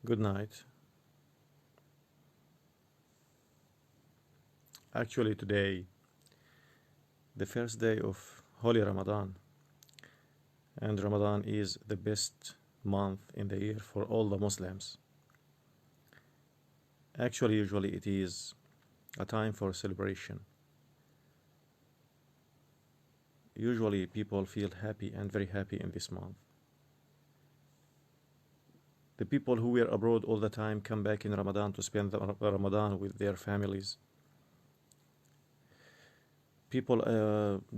Good night. Actually, today, the first day of Holy Ramadan, and Ramadan is the best month in the year for all the Muslims. Actually, usually it is a time for celebration. Usually, people feel happy and very happy in this month. The people who were abroad all the time come back in Ramadan to spend the Ramadan with their families. People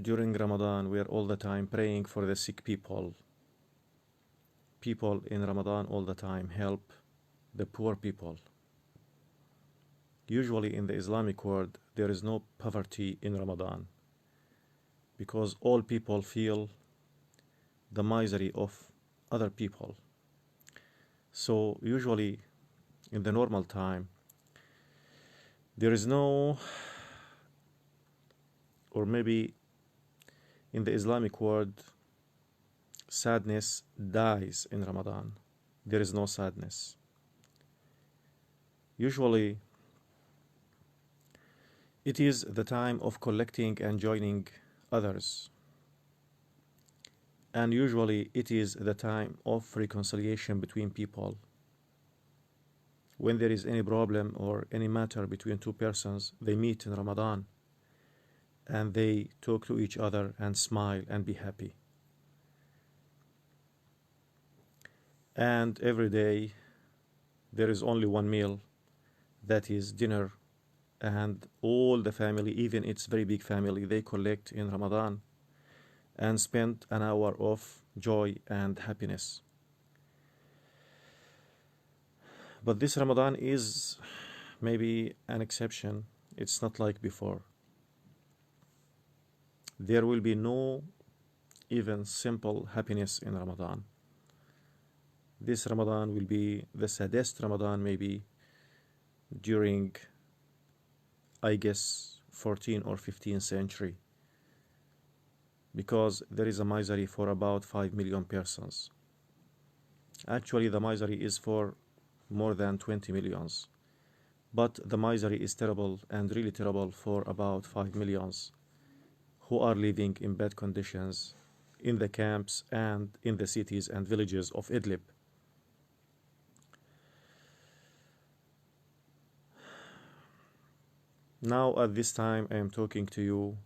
during Ramadan were all the time praying for the sick people. People in Ramadan all the time help the poor people. Usually in the Islamic world, there is no poverty in Ramadan because all people feel the misery of other people. So usually in the normal time, there is no, or maybe in the Islamic world, sadness dies in Ramadan. There is no sadness. Usually, it is the time of collecting and joining others. And usually, it is the time of reconciliation between people. When there is any problem or any matter between two persons, they meet in Ramadan and they talk to each other and smile and be happy. And every day there is only one meal, that is dinner, and all the family, even its very big family, they collect in Ramadan and spend an hour of joy and happiness. But this Ramadan is maybe an exception. It's not like before. There will be no even simple happiness in Ramadan. This Ramadan will be the saddest Ramadan maybe during, I guess, 14th or 15th century, because there is a misery for about 5 million persons. Actually, the misery is for more than 20 millions, but the misery is terrible and really terrible for about 5 millions who are living in bad conditions in the camps and in the cities and villages of Edlib. Now at this time I am talking to you,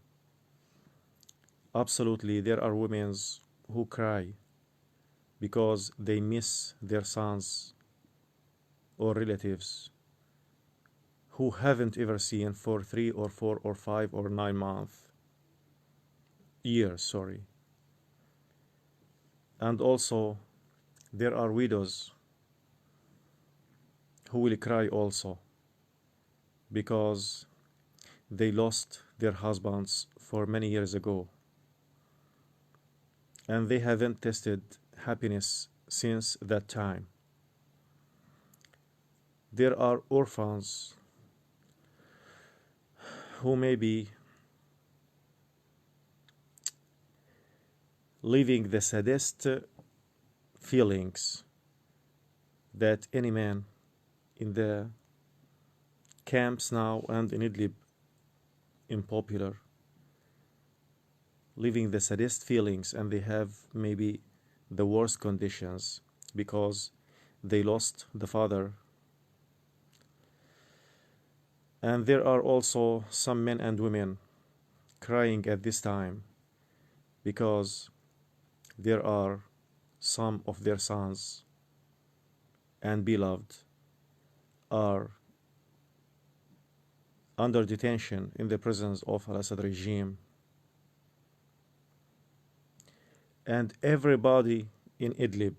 absolutely there are women who cry because they miss their sons or relatives who haven't ever seen for 3 or 4 or 5 or 9 years. And also there are widows who will cry also because they lost their husbands for many years ago and they haven't tasted happiness since that time. There are orphans who may be living the saddest feelings that any man in the camps now and in Idlib in popular, living the saddest feelings, and they have maybe the worst conditions because they lost the father. And there are also some men and women crying at this time because there are some of their sons and beloved are under detention in the prisons of Al-Assad regime. And everybody in Idlib,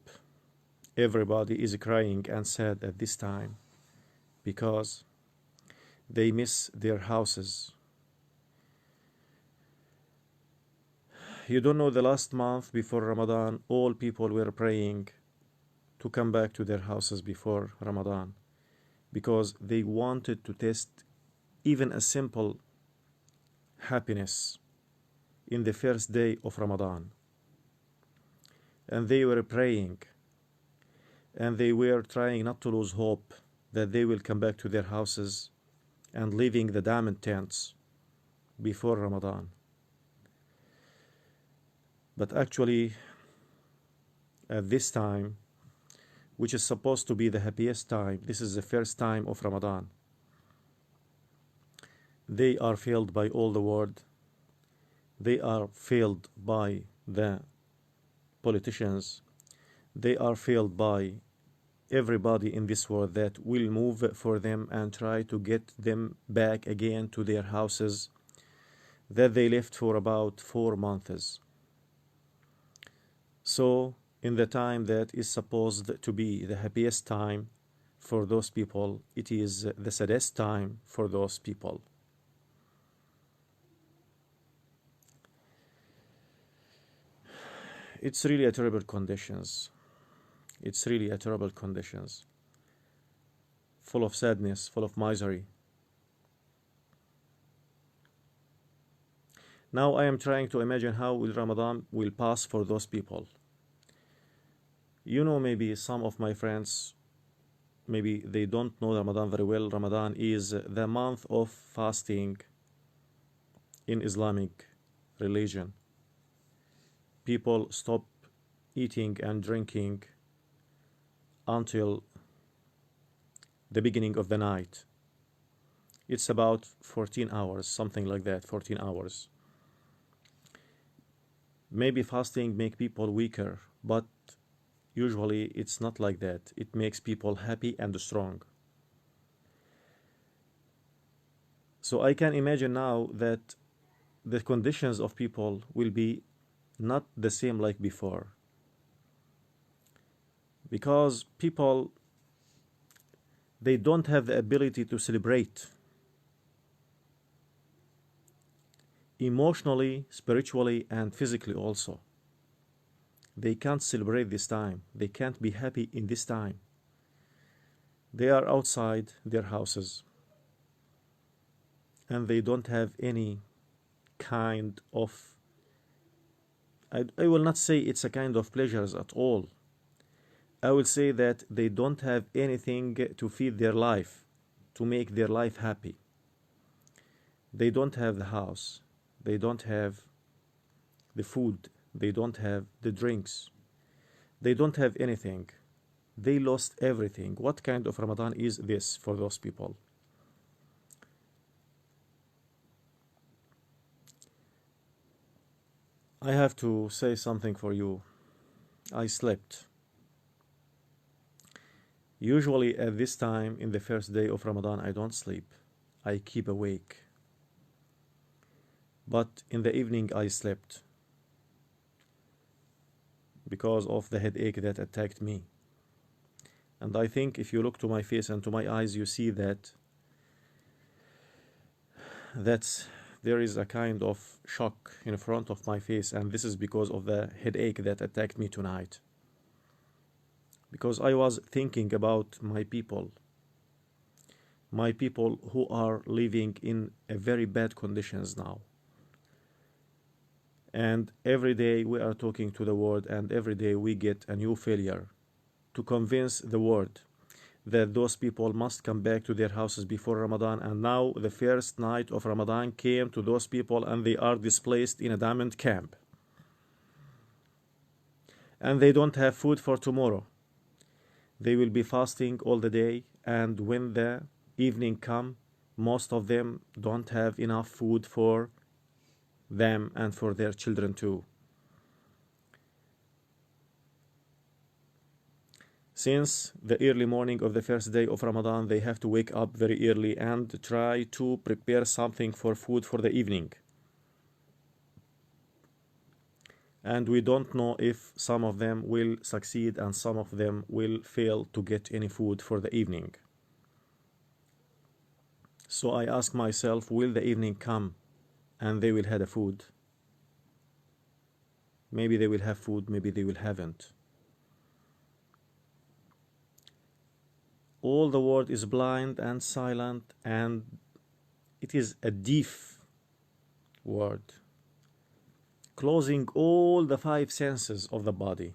everybody is crying and sad at this time because they miss their houses. You don't know, the last month before Ramadan, all people were praying to come back to their houses before Ramadan because they wanted to taste even a simple happiness in the first day of Ramadan. And they were praying and they were trying not to lose hope that they will come back to their houses and leaving the diamond tents before Ramadan. But actually, at this time, which is supposed to be the happiest time, this is the first time of Ramadan, they are failed by all the world. They are failed by the politicians. They are failed by everybody in this world that will move for them and try to get them back again to their houses that they left for about 4 months. So, in the time that is supposed to be the happiest time for those people, it is the saddest time for those people. It's really a terrible conditions. It's really a terrible conditions. Full of sadness, full of misery. Now I am trying to imagine how will Ramadan will pass for those people. You know, maybe some of my friends, maybe they don't know Ramadan very well. Ramadan is the month of fasting in Islamic religion. People stop eating and drinking until the beginning of the night. It's about 14 hours, something like that, 14 hours. Maybe fasting make people weaker, but usually it's not like that. It makes people happy and strong. So I can imagine now that the conditions of people will be not the same like before. Because people, they don't have the ability to celebrate emotionally, spiritually, and physically also. They can't celebrate this time. They can't be happy in this time. They are outside their houses and they don't have any kind of, I will not say it's a kind of pleasures at all. I will say that they don't have anything to feed their life, to make their life happy. They don't have the house. They don't have the food. They don't have the drinks. They don't have anything. They lost everything. What kind of Ramadan is this for those people? I have to say something for you. I slept. Usually at this time, in the first day of Ramadan, I don't sleep. I keep awake. But in the evening, I slept because of the headache that attacked me. And I think if you look to my face and to my eyes, you see that there is a kind of shock in front of my face, and this is because of the headache that attacked me tonight. Because I was thinking about my people who are living in a very bad conditions now. And every day we are talking to the world, and every day we get a new failure to convince the world that those people must come back to their houses before Ramadan. And now the first night of Ramadan came to those people and they are displaced in a diamond camp. And they don't have food for tomorrow. They will be fasting all the day, and when the evening comes, most of them don't have enough food for them and for their children too. Since the early morning of the first day of Ramadan, they have to wake up very early and try to prepare something for food for the evening. And we don't know if some of them will succeed and some of them will fail to get any food for the evening. So I ask myself, will the evening come and they will have the food? Maybe they will have food, maybe they will haven't. All the world is blind and silent, and it is a deaf word, closing all the 5 senses of the body.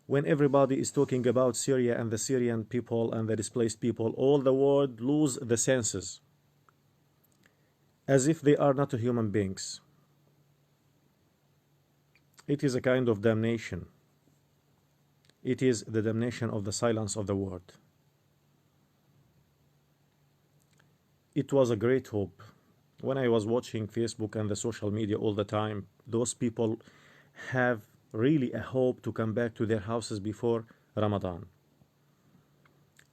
when everybody is talking about Syria and the Syrian people and the displaced people, all the world lose the senses, as if they are not human beings. It is a kind of damnation. It is the damnation of the silence of the word. It was a great hope. When I was watching Facebook and the social media all the time, those people have really a hope to come back to their houses before Ramadan.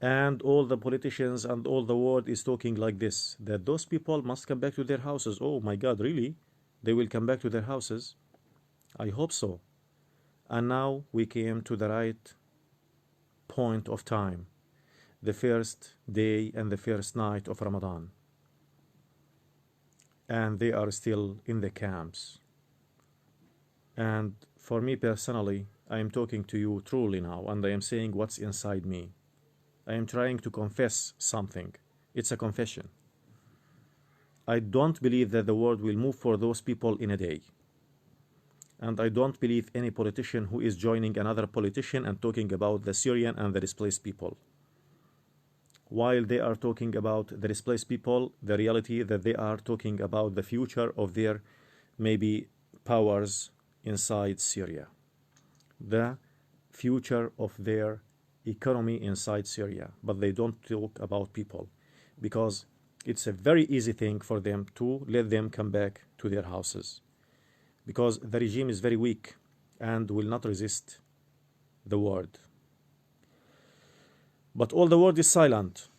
And all the politicians and all the world is talking like this, that those people must come back to their houses. Oh my God, really? They will come back to their houses? I hope so. And now we came to the right point of time, the first day and the first night of Ramadan. And they are still in the camps. And for me personally, I am talking to you truly now, and I am saying what's inside me. I am trying to confess something. It's a confession. I don't believe that the world will move for those people in a day. And I don't believe any politician who is joining another politician and talking about the Syrian and the displaced people. While they are talking about the displaced people, the reality that they are talking about the future of their maybe powers inside Syria, the future of their economy inside Syria, but they don't talk about people because it's a very easy thing for them to let them come back to their houses because the regime is very weak and will not resist the word. But all the world is silent.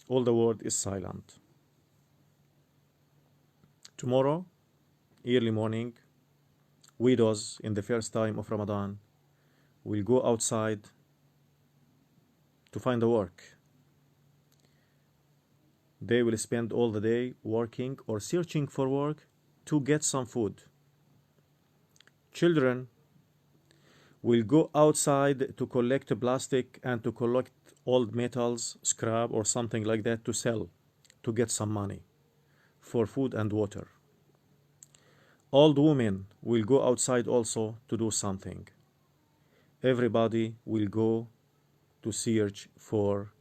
All the world is silent. Tomorrow, early morning, widows in the first time of Ramadan will go outside to find a work. They will spend all the day working or searching for work to get some food. Children will go outside to collect plastic and to collect old metals, scrap or something like that to sell, to get some money for food and water. Old women will go outside also to do something. Everybody will go to search for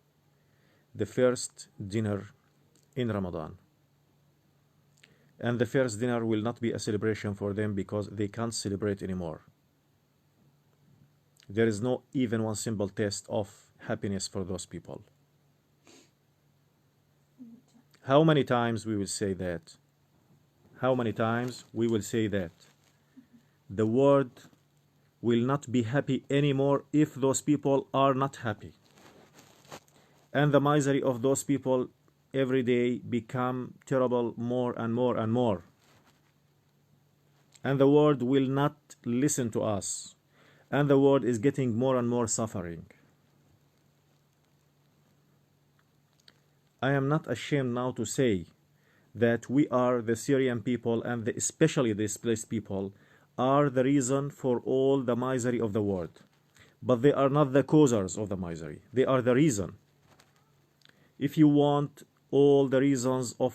the first dinner in Ramadan. And the first dinner will not be a celebration for them because they can't celebrate anymore. There is no even one simple taste of happiness for those people. How many times we will say that? How many times we will say that? The world will not be happy anymore if those people are not happy. And the misery of those people every day become terrible more and more and more. And the world will not listen to us. And the world is getting more and more suffering. I am not ashamed now to say that we are the Syrian people and especially the displaced people are the reason for all the misery of the world. But they are not the causers of the misery. They are the reason. If you want all the reasons of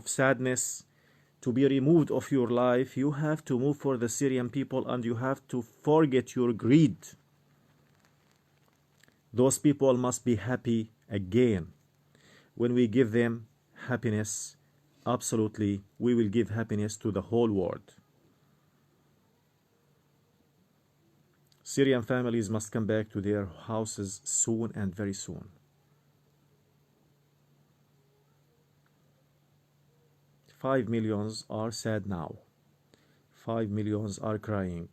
sadness to be removed of your life, you have to move for the Syrian people and you have to forget your greed. Those people must be happy again. When we give them happiness, absolutely, we will give happiness to the whole world. Syrian families must come back to their houses soon and very soon. 5 millions are sad now. 5 millions are crying.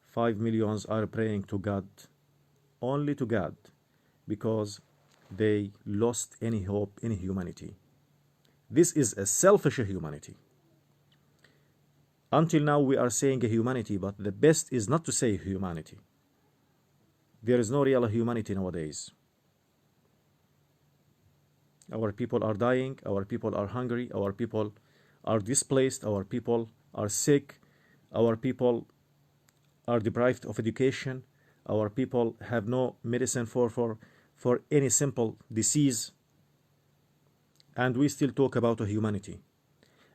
5 millions are praying to God, only to God, because they lost any hope in humanity. This is a selfish humanity. Until now we are saying a humanity, but the best is not to say humanity. There is no real humanity nowadays. Our people are dying, our people are hungry, our people are displaced, our people are sick, our people are deprived of education, our people have no medicine for any simple disease, and we still talk about a humanity.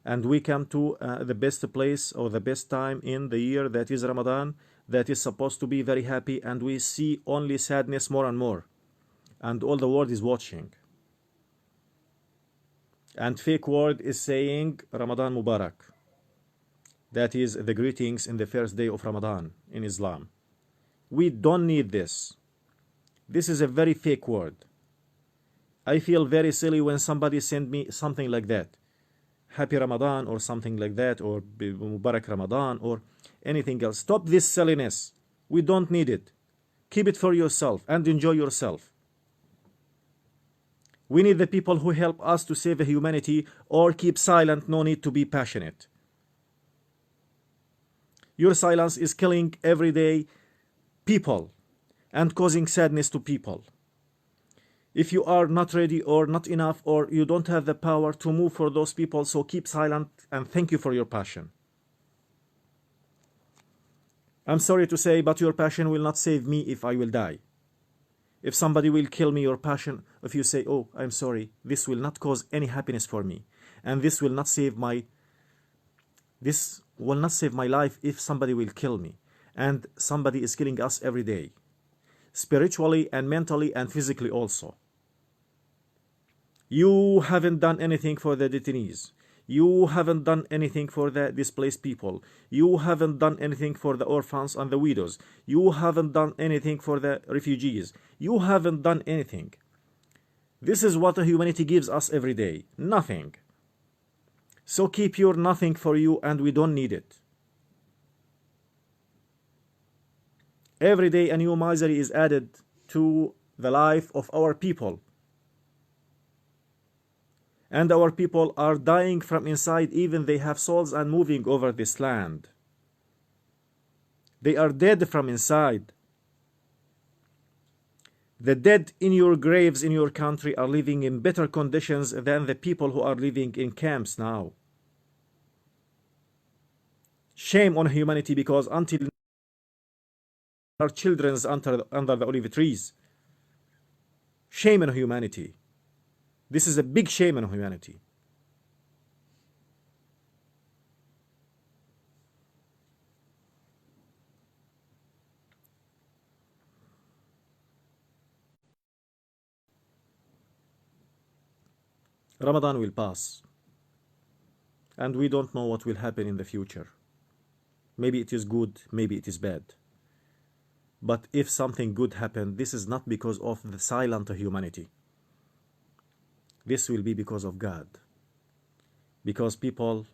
And we come to the best place or the best time in the year, that is Ramadan, that is supposed to be very happy, and we see only sadness more and more, and all the world is watching. And fake world is saying Ramadan Mubarak. That is the greetings in the first day of Ramadan in Islam. We don't need this. This is a very fake word. I feel very silly when somebody send me something like that. Happy Ramadan or something like that, or Mubarak Ramadan or anything else. Stop this silliness. We don't need it. Keep it for yourself and enjoy yourself. We need the people who help us to save humanity, or keep silent. No need to be passionate. Your silence is killing every day people and causing sadness to people. If you are not ready or not enough, or you don't have the power to move for those people, so keep silent and thank you for your passion. I'm sorry to say, but your passion will not save me if I will die. If somebody will kill me, your passion, if you say, oh, I'm sorry, this will not cause any happiness for me, and this will not save my life if somebody will kill me. And somebody is killing us every day, spiritually and mentally and physically also. You haven't done anything for the detainees. You haven't done anything for the displaced people. You haven't done anything for the orphans and the widows. You haven't done anything for the refugees. You haven't done anything. This is what humanity gives us every day. Nothing. So keep your nothing for you, and we don't need it. Every day a new misery is added to the life of our people. And our people are dying from inside, even they have souls and moving over this land. They are dead from inside. The dead in your graves in your country are living in better conditions than the people who are living in camps now. Shame on humanity, because until our children under the olive trees. Shame on humanity. This is a big shame on humanity. Ramadan will pass, and we don't know what will happen in the future. Maybe it is good, maybe it is bad. But if something good happened, this is not because of the silent humanity. This will be because of God. Because people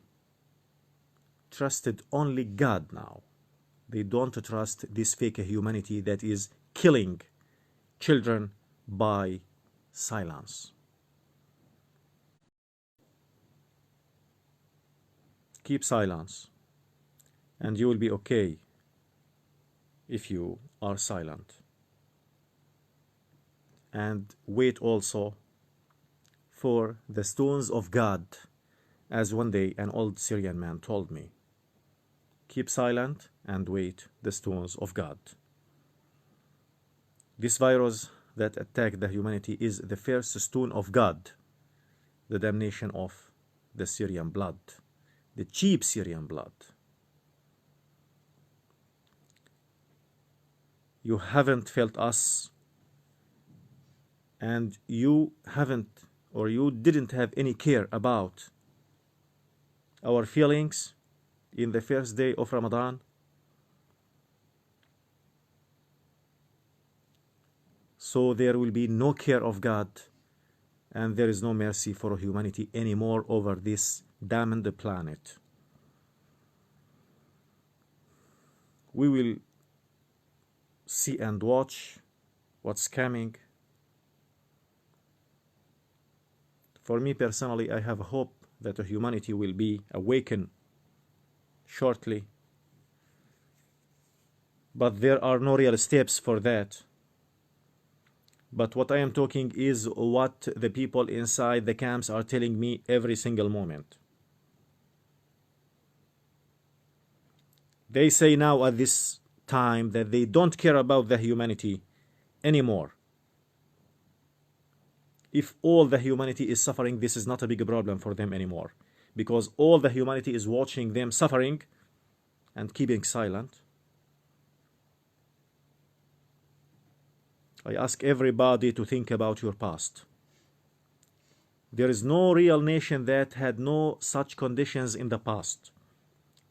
trusted only God now. They don't trust this fake humanity that is killing children by silence. Keep silence, and you will be okay if you are silent. And wait also for the stones of God, as one day an old Syrian man told me. Keep silent and wait the stones of God. This virus that attacked the humanity is the first stone of God, the damnation of the Syrian blood, the cheap Syrian blood. You haven't felt us, and you haven't, or you didn't have any care about our feelings in the first day of Ramadan. So there will be no care of God, and there is no mercy for humanity anymore over this damned planet. We will see and watch what's coming. For me personally, I have hope that humanity will be awakened shortly, but there are no real steps for that. But what I am talking is what the people inside the camps are telling me every single moment. They say now at this time that they don't care about the humanity anymore. If all the humanity is suffering, this is not a big problem for them anymore, because all the humanity is watching them suffering and keeping silent. I ask everybody to think about your past. There is no real nation that had no such conditions in the past.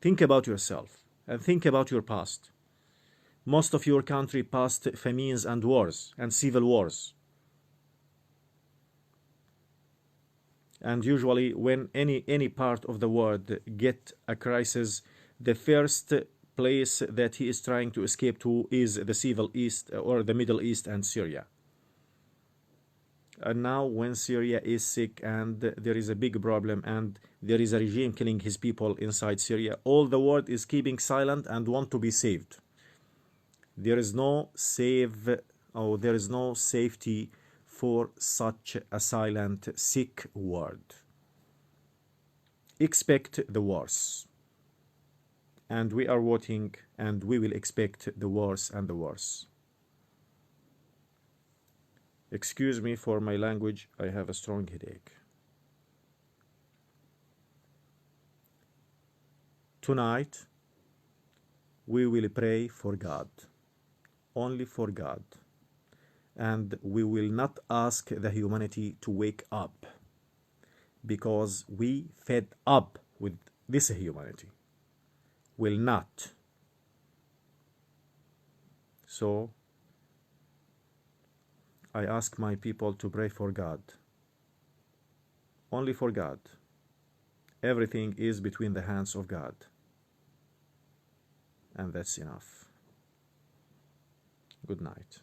Think about yourself and think about your past. Most of your country passed famines and wars and civil wars. And usually when any part of the world get a crisis, the first place that he is trying to escape to is the Civil East or the Middle East and Syria. And now when Syria is sick and there is a big problem and there is a regime killing his people inside Syria, all the world is keeping silent and want to be saved. There is no there is no safety for such a silent, sick world. Expect the worst. And we are waiting and we will expect the worst and the worst. Excuse me for my language, I have a strong headache. Tonight, we will pray for God, only for God. And we will not ask the humanity to wake up, because we fed up with this humanity. Will not. So, I ask my people to pray for God, only for God. Everything is between the hands of God, and that's enough. Good night.